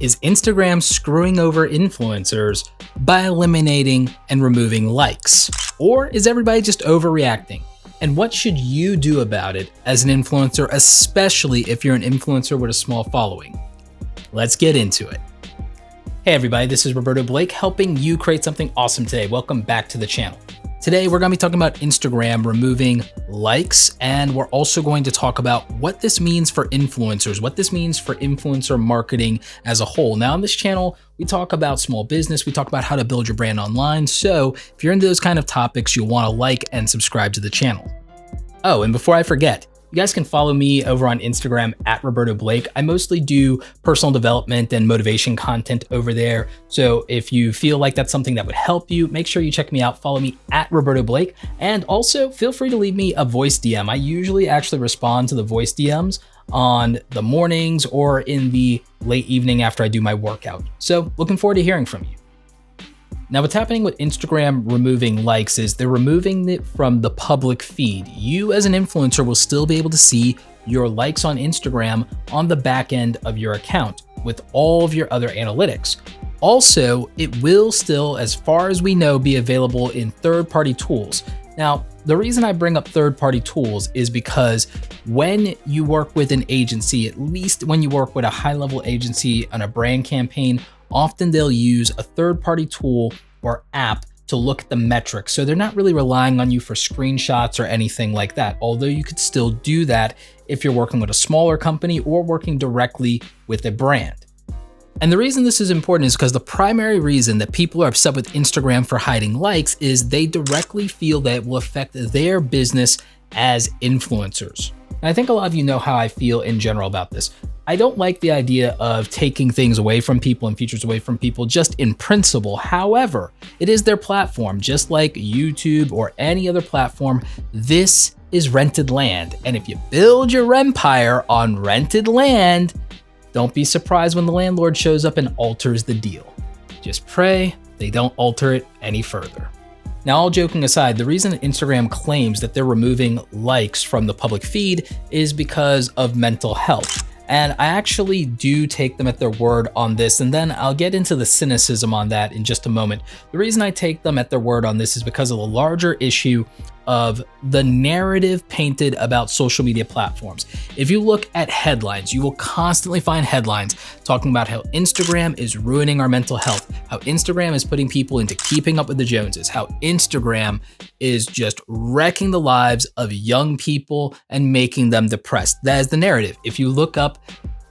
Is Instagram screwing over influencers by eliminating and removing likes? Or is everybody just overreacting? And what should you do about it as an influencer, especially if you're an influencer with a small following? Let's get into it. Hey everybody, this is Roberto Blake helping you create something awesome today. Welcome back to the channel. Today, we're going to be talking about Instagram removing likes, and we're also going to talk about what this means for influencers, what this means for influencer marketing as a whole. Now, on this channel, we talk about small business, we talk about how to build your brand online. So if you're into those kind of topics, you'll want to like and subscribe to the channel. Oh, and before I forget, you guys can follow me over on Instagram at Roberto Blake. I mostly do personal development and motivation content over there. So if you feel like that's something that would help you, make sure you check me out. Follow me at Roberto Blake. And also feel free to leave me a voice DM. I usually actually respond to the voice DMs on the mornings or in the late evening after I do my workout. So looking forward to hearing from you. Now, what's happening with Instagram removing likes is they're removing it from the public feed. You as an influencer will still be able to see your likes on Instagram on the back end of your account with all of your other analytics. Also, it will still, as far as we know, be available in third-party tools. Now, the reason I bring up third-party tools is because when you work with an agency, at least when you work with a high-level agency on a brand campaign, often they'll use a third-party tool or app to look at the metrics. So they're not really relying on you for screenshots or anything like that, although you could still do that if you're working with a smaller company or working directly with a brand. And the reason this is important is because the primary reason that people are upset with Instagram for hiding likes is they directly feel that it will affect their business as influencers. And I think a lot of you know how I feel in general about this. I don't like the idea of taking things away from people and features away from people just in principle. However, it is their platform, just like YouTube or any other platform. This is rented land. And if you build your empire on rented land, don't be surprised when the landlord shows up and alters the deal. Just pray they don't alter it any further. Now, all joking aside, the reason Instagram claims that they're removing likes from the public feed is because of mental health. And I actually do take them at their word on this, and then I'll get into the cynicism on that in just a moment. The reason I take them at their word on this is because of the larger issue of the narrative painted about social media platforms. If you look at headlines, you will constantly find headlines talking about how Instagram is ruining our mental health, how Instagram is putting people into keeping up with the Joneses, how Instagram is just wrecking the lives of young people and making them depressed. That is the narrative. If you look up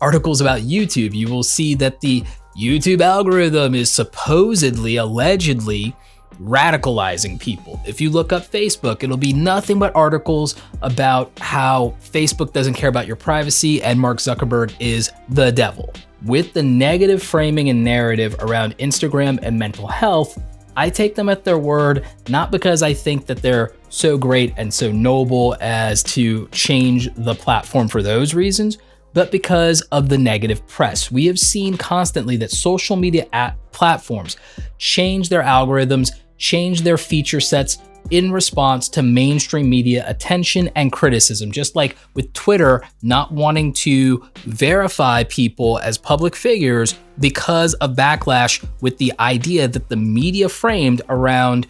articles about YouTube, you will see that the YouTube algorithm is supposedly, allegedly, radicalizing people. If you look up Facebook, it'll be nothing but articles about how Facebook doesn't care about your privacy and Mark Zuckerberg is the devil. With the negative framing and narrative around Instagram and mental health, I take them at their word, not because I think that they're so great and so noble as to change the platform for those reasons, but because of the negative press. We have seen constantly that social media platforms change their algorithms, change their feature sets in response to mainstream media attention and criticism. Just like with Twitter not wanting to verify people as public figures because of backlash with the idea that the media framed around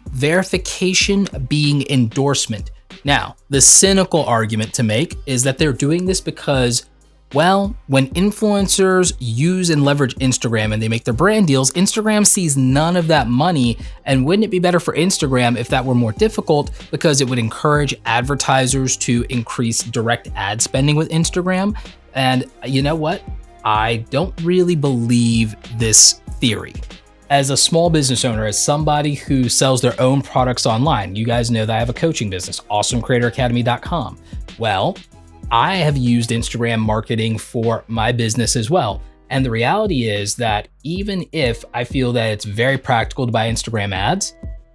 verification being endorsement. Now, the cynical argument to make is that they're doing this because, well, when influencers use and leverage Instagram and they make their brand deals, Instagram sees none of that money. And wouldn't it be better for Instagram if that were more difficult, because it would encourage advertisers to increase direct ad spending with Instagram? And you know what? I don't really believe this theory. As a small business owner, as somebody who sells their own products online, you guys know that I have a coaching business, awesomecreatoracademy.com. Well, I have used Instagram marketing for my business as well. And the reality is that even if I feel that it's very practical to buy Instagram ads,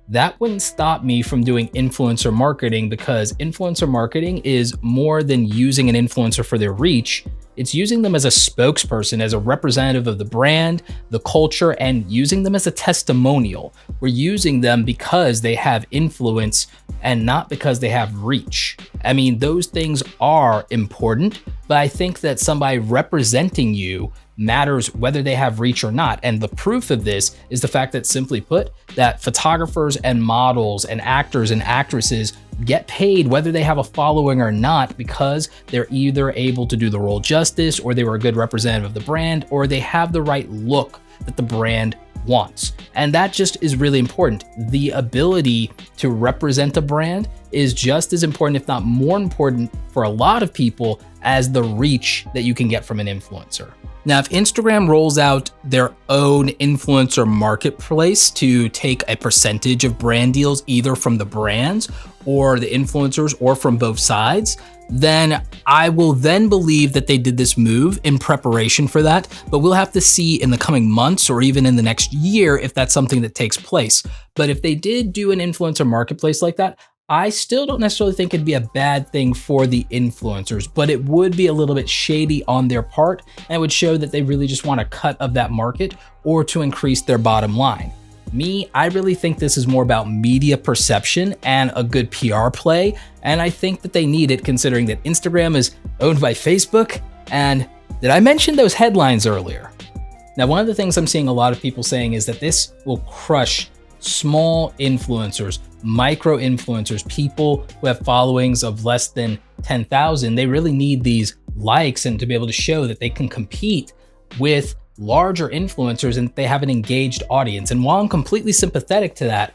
that wouldn't stop me from doing influencer marketing, because influencer marketing is more than using an influencer for their reach. It's using them as a spokesperson, as a representative of the brand, the culture, and using them as a testimonial. We're using them because they have influence and not because they have reach. I mean, those things are important, but I think that somebody representing you matters whether they have reach or not. And the proof of this is the fact that, simply put, that photographers and models and actors and actresses get paid whether they have a following or not, because they're either able to do the role justice, or they were a good representative of the brand, or they have the right look that the brand wants. And that just is really important. The ability to represent a brand is just as important, if not more important, for a lot of people as the reach that you can get from an influencer. Now, if Instagram rolls out their own influencer marketplace to take a percentage of brand deals, either from the brands or the influencers or from both sides, then I will then believe that they did this move in preparation for that. But we'll have to see in the coming months or even in the next year if that's something that takes place. But if they did do an influencer marketplace like that, I still don't necessarily think it'd be a bad thing for the influencers, but it would be a little bit shady on their part, and it would show that they really just want a cut of that market or to increase their bottom line. I really think this is more about media perception and a good PR play, and I think that they need it, considering that Instagram is owned by Facebook. And did I mention those headlines earlier? Now, one of the things I'm seeing a lot of people saying is that this will crush small influencers, micro influencers, people who have followings of less than 10,000. They really need these likes and to be able to show that they can compete with larger influencers and they have an engaged audience. And while I'm completely sympathetic to that,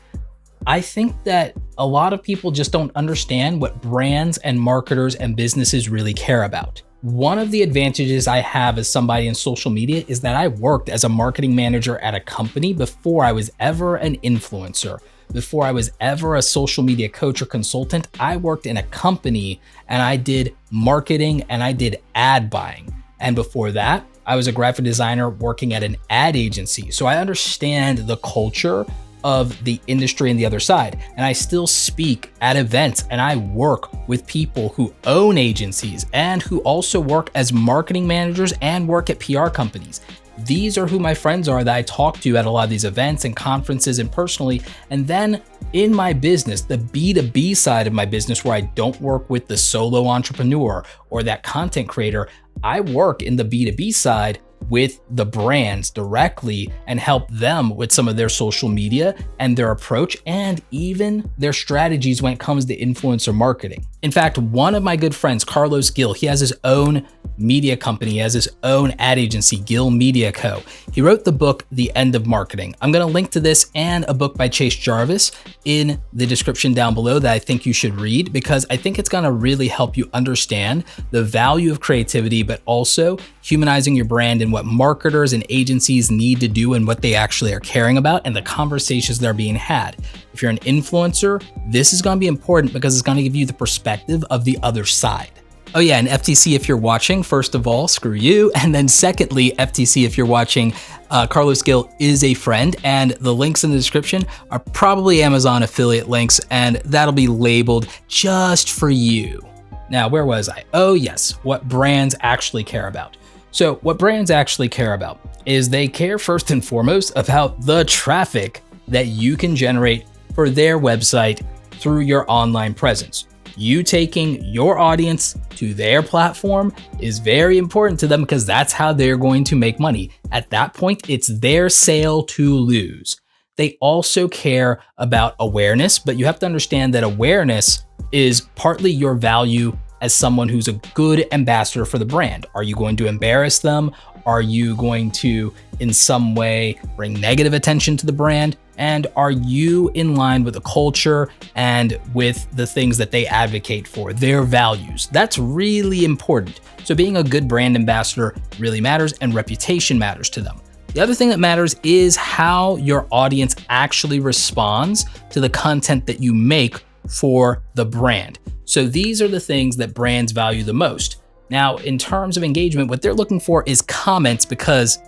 I think that a lot of people just don't understand what brands and marketers and businesses really care about. One of the advantages I have as somebody in social media is that I worked as a marketing manager at a company before I was ever an influencer. Before I was ever a social media coach or consultant, I worked in a company and I did marketing and I did ad buying. And before that, I was a graphic designer working at an ad agency. So I understand the culture of the industry and the other side. And I still speak at events and I work with people who own agencies and who also work as marketing managers and work at PR companies. These are who my friends are that I talk to at a lot of these events and conferences and personally. And then in my business, the B2B side of my business, where I don't work with the solo entrepreneur or that content creator, I work in the B2B side with the brands directly and help them with some of their social media and their approach and even their strategies when it comes to influencer marketing. In fact, one of my good friends, Carlos Gil, he has his own media company. He has his own ad agency, Gil Media Co. He wrote the book, The End of Marketing. I'm going to link to this and a book by Chase Jarvis in the description down below that I think you should read, because I think it's going to really help you understand the value of creativity, but also humanizing your brand and what marketers and agencies need to do and what they actually are caring about and the conversations that are being had. If you're an influencer, this is going to be important because it's going to give you the perspective of the other side. Oh yeah, and FTC, if you're watching, first of all, screw you. And then secondly, FTC, if you're watching, Carlos Gil is a friend, and the links in the description are probably Amazon affiliate links, and that'll be labeled just for you. Now, where was I? Oh yes, what brands actually care about. So what brands actually care about is they care first and foremost about the traffic that you can generate for their website through your online presence. You taking your audience to their platform is very important to them because that's how they're going to make money. At that point, it's their sale to lose. They also care about awareness, but you have to understand that awareness is partly your value as someone who's a good ambassador for the brand. Are you going to embarrass them? Are you going to, in some way, bring negative attention to the brand? And are you in line with the culture and with the things that they advocate for, their values? That's really important. So being a good brand ambassador really matters, and reputation matters to them. The other thing that matters is how your audience actually responds to the content that you make for the brand. So these are the things that brands value the most. Now, in terms of engagement, what they're looking for is comments, because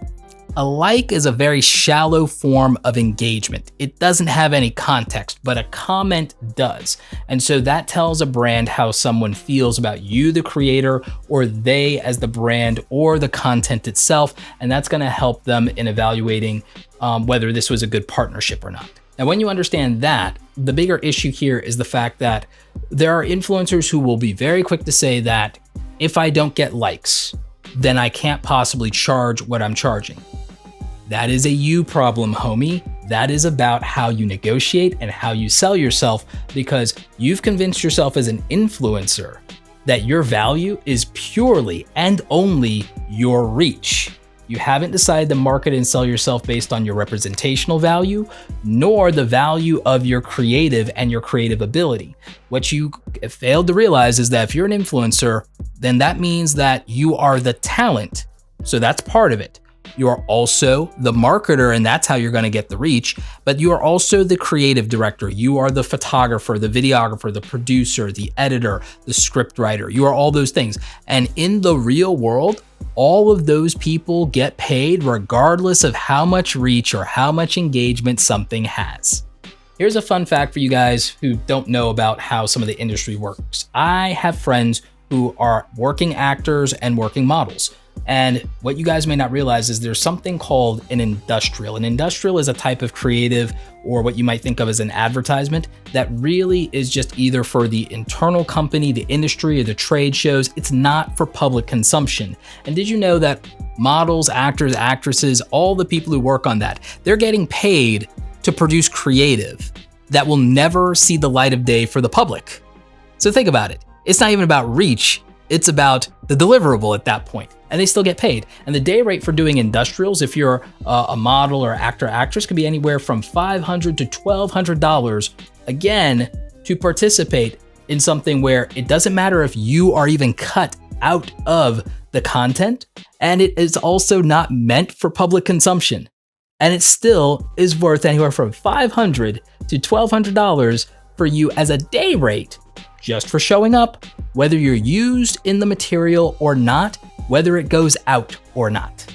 A like is a very shallow form of engagement. It doesn't have any context, but a comment does. And so that tells a brand how someone feels about you, the creator, or they as the brand, or the content itself. And that's going to help them in evaluating whether this was a good partnership or not. Now, when you understand that, the bigger issue here is the fact that there are influencers who will be very quick to say that if I don't get likes, then I can't possibly charge what I'm charging. That is a you problem, homie. That is about how you negotiate and how you sell yourself, because you've convinced yourself as an influencer that your value is purely and only your reach. You haven't decided to market and sell yourself based on your representational value, nor the value of your creative and your creative ability. What you failed to realize is that if you're an influencer, then that means that you are the talent. So that's part of it. You are also the marketer, and that's how you're going to get the reach, but you are also the creative director. You are the photographer, the videographer, the producer, the editor, the script writer. You are all those things. And in the real world, all of those people get paid regardless of how much reach or how much engagement something has. Here's a fun fact for you guys who don't know about how some of the industry works. I have friends who are working actors and working models. And what you guys may not realize is there's something called an industrial. An industrial is a type of creative, or what you might think of as an advertisement, that really is just either for the internal company, the industry, or the trade shows. It's not for public consumption. And did you know that models, actors, actresses, all the people who work on that, they're getting paid to produce creative that will never see the light of day for the public? So think about it. It's not even about reach. It's about the deliverable at that point. And they still get paid. And the day rate for doing industrials, if you're a model or actor, actress, can be anywhere from $500 to $1,200, again, to participate in something where it doesn't matter if you are even cut out of the content, and it is also not meant for public consumption. And it still is worth anywhere from $500 to $1,200 for you as a day rate, just for showing up, whether you're used in the material or not, whether it goes out or not.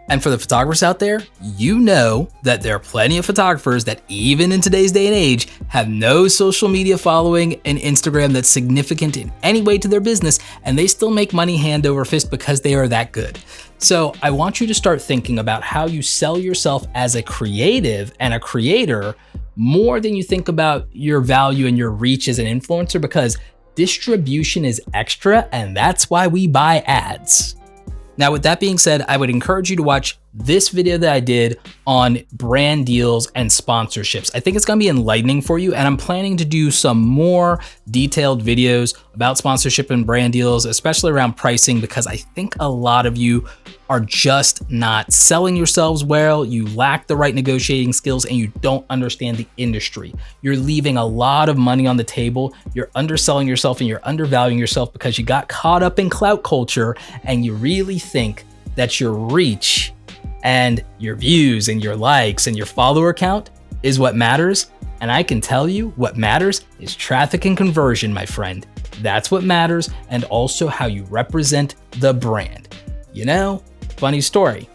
And for the photographers out there, you know that there are plenty of photographers that even in today's day and age have no social media following and Instagram that's significant in any way to their business, and they still make money hand over fist because they are that good. So I want you to start thinking about how you sell yourself as a creative and a creator more than you think about your value and your reach as an influencer, because distribution is extra, and that's why we buy ads. Now, with that being said, I would encourage you to watch this video that I did on brand deals and sponsorships. I think it's gonna be enlightening for you, and I'm planning to do some more detailed videos about sponsorship and brand deals, especially around pricing, because I think a lot of you are just not selling yourselves well. You lack the right negotiating skills, and you don't understand the industry. You're leaving a lot of money on the table. You're underselling yourself and you're undervaluing yourself because you got caught up in clout culture, and you really think that your reach and your views and your likes and your follower count is what matters. And I can tell you what matters is traffic and conversion, my friend. That's what matters, and also how you represent the brand. You know, funny story,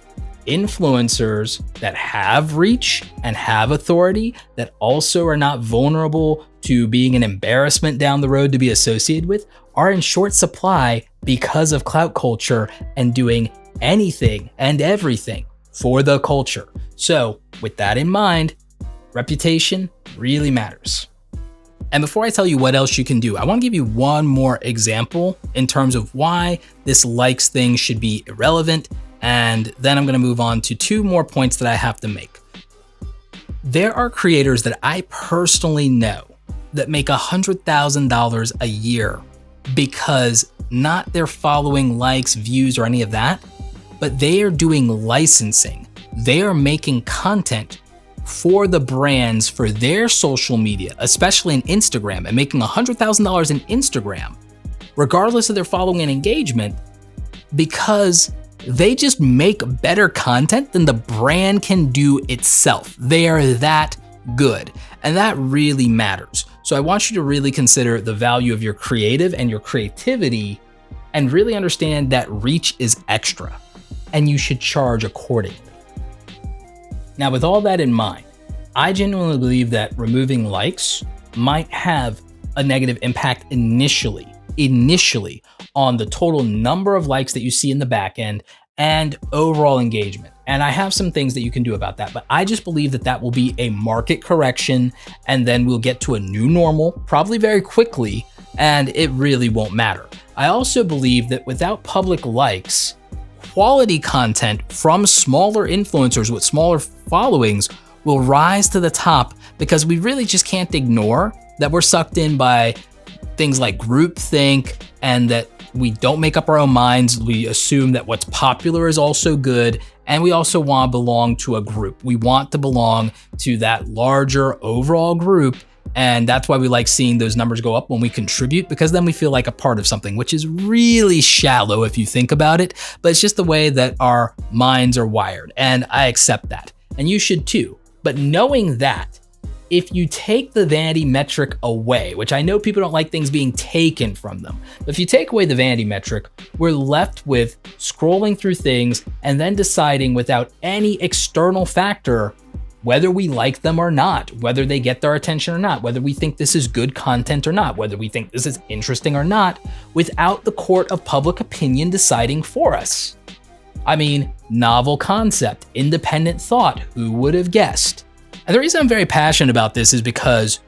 influencers that have reach and have authority, that also are not vulnerable to being an embarrassment down the road to be associated with, are in short supply because of clout culture and doing anything and everything for the culture. So with that in mind, reputation really matters. And before I tell you what else you can do, I want to give you one more example in terms of why this likes thing should be irrelevant. And then I'm going to move on to two more points that I have to make. There are creators that I personally know that make $100,000 a year because not they're following likes, views, or any of that, but they are doing licensing. They are making content for the brands for their social media, especially in Instagram, and making $100,000 in Instagram, regardless of their following and engagement, because they just make better content than the brand can do itself. They are that good, and that really matters. So I want you to really consider the value of your creative and your creativity, and really understand that reach is extra, and you should charge accordingly. Now, with all that in mind, I genuinely believe that removing likes might have a negative impact initially on the total number of likes that you see in the back end and overall engagement. And I have some things that you can do about that, but I just believe that that will be a market correction, and then we'll get to a new normal probably very quickly, and it really won't matter. I also believe that without public likes, quality content from smaller influencers with smaller followings will rise to the top, because we really just can't ignore that we're sucked in by things like groupthink, and that we don't make up our own minds. We assume that what's popular is also good, and we also want to belong to a group. We want to belong to that larger overall group, and that's why we like seeing those numbers go up when we contribute, because then we feel like a part of something, which is really shallow if you think about it, but it's just the way that our minds are wired, and I accept that, and you should too. But knowing that, if you take the vanity metric away, which I know people don't like things being taken from them, but if you take away the vanity metric, we're left with scrolling through things and then deciding without any external factor whether we like them or not, whether they get our attention or not, whether we think this is good content or not, whether we think this is interesting or not, without the court of public opinion deciding for us. I mean, novel concept, independent thought, who would have guessed? And the reason I'm very passionate about this is because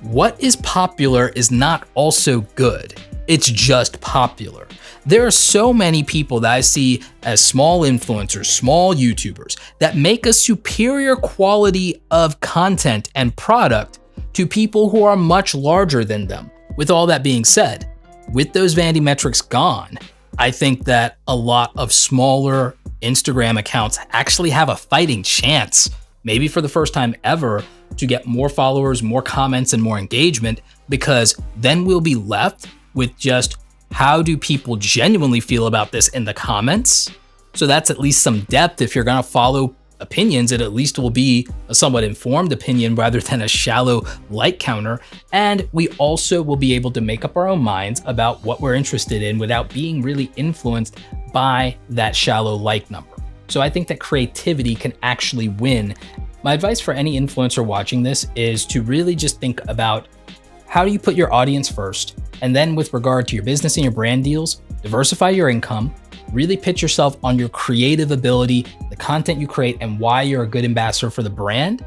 what is popular is not also good. It's just popular. There are so many people that I see as small influencers, small YouTubers, that make a superior quality of content and product to people who are much larger than them. With all that being said, with those vanity metrics gone, I think that a lot of smaller Instagram accounts actually have a fighting chance, maybe for the first time ever, to get more followers, more comments, and more engagement, because then we'll be left with just how do people genuinely feel about this in the comments. So that's at least some depth. If you're gonna follow opinions, it at least will be a somewhat informed opinion rather than a shallow like counter. And we also will be able to make up our own minds about what we're interested in without being really influenced by that shallow like number. So I think that creativity can actually win. My advice for any influencer watching this is to really just think about how do you put your audience first, and then with regard to your business and your brand deals, diversify your income, really pitch yourself on your creative ability, the content you create, and why you're a good ambassador for the brand.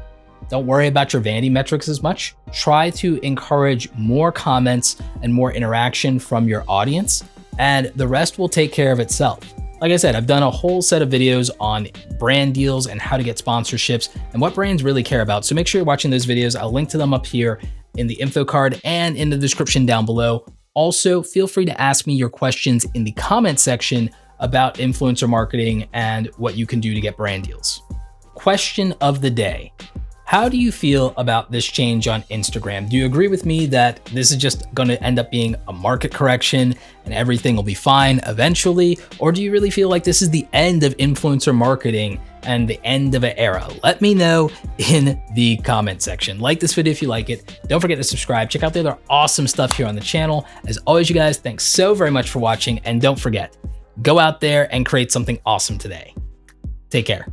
Don't worry about your vanity metrics as much. Try to encourage more comments and more interaction from your audience, and the rest will take care of itself. Like I said, I've done a whole set of videos on brand deals and how to get sponsorships and what brands really care about. So make sure you're watching those videos. I'll link to them up here in the info card and in the description down below. Also, feel free to ask me your questions in the comment section about influencer marketing and what you can do to get brand deals. Question of the day. How do you feel about this change on Instagram? Do you agree with me that this is just going to end up being a market correction and everything will be fine eventually? Or do you really feel like this is the end of influencer marketing and the end of an era? Let me know in the comment section. Like this video if you like it. Don't forget to subscribe. Check out the other awesome stuff here on the channel. As always, you guys, thanks so very much for watching. And don't forget, go out there and create something awesome today. Take care.